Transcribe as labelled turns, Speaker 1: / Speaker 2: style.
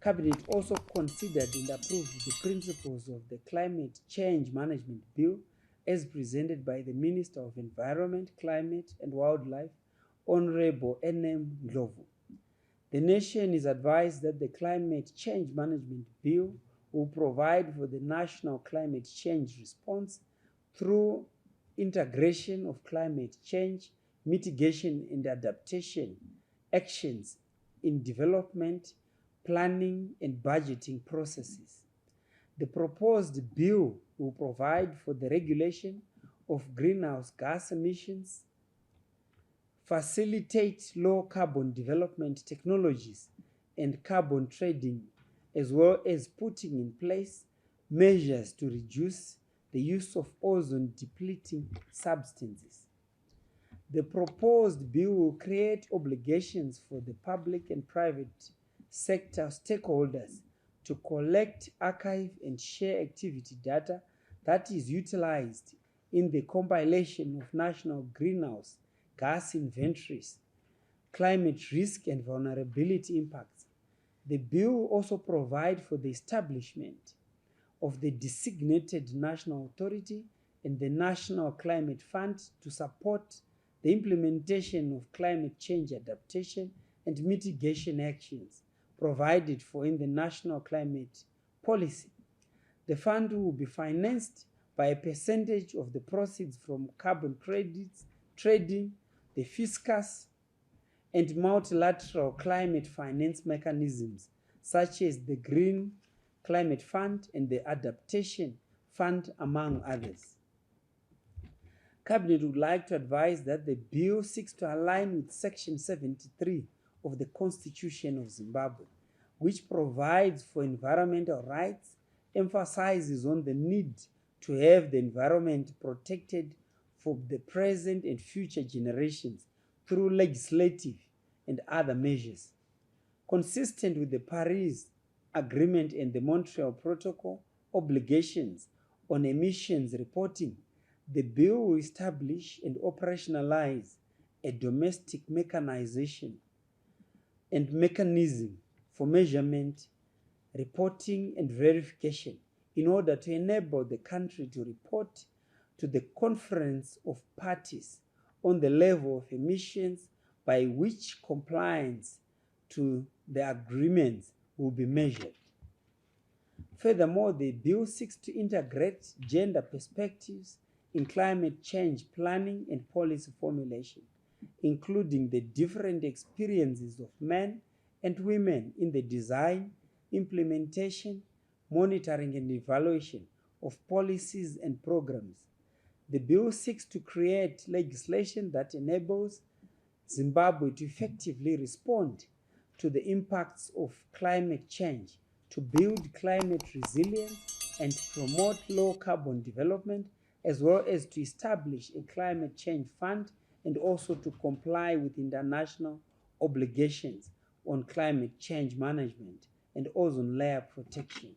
Speaker 1: Cabinet also considered and approved the principles of the Climate Change Management Bill as presented by the Minister of Environment, Climate and Wildlife, Honorable N.M. Ndlovu. The nation is advised that the Climate Change Management Bill will provide for the national climate change response through integration of climate change, mitigation and adaptation actions in development, planning and budgeting processes. The proposed bill will provide for the regulation of greenhouse gas emissions, facilitate low carbon development technologies and carbon trading, as well as putting in place measures to reduce the use of ozone depleting substances. The proposed bill will create obligations for the public and private sector stakeholders to collect, archive, and share activity data that is utilized in the compilation of national greenhouse gas inventories, climate risk, and vulnerability impacts. The bill will also provide for the establishment of the designated national authority and the National Climate Fund to support the implementation of climate change adaptation and mitigation actions provided for in the National Climate Policy. The fund will be financed by a percentage of the proceeds from carbon credits, trading, the fiscus, and multilateral climate finance mechanisms such as the Green Climate Fund and the Adaptation Fund, among others. Cabinet would like to advise that the bill seeks to align with Section 73 of the Constitution of Zimbabwe, which provides for environmental rights, emphasizes on the need to have the environment protected for the present and future generations through legislative and other measures. Consistent with the Paris Agreement and the Montreal Protocol obligations on emissions reporting, the bill will establish and operationalize a domestic mechanization and mechanism for measurement, reporting, and verification in order to enable the country to report to the Conference of Parties on the level of emissions by which compliance to the agreements will be measured. Furthermore, the bill seeks to integrate gender perspectives in climate change planning and policy formulation, including the different experiences of men and women in the design, implementation, monitoring, and evaluation of policies and programs. The bill seeks to create legislation that enables Zimbabwe to effectively respond to the impacts of climate change, to build climate resilience and promote low carbon development, as well as to establish a climate change fund and also to comply with international obligations on climate change management and ozone layer protection.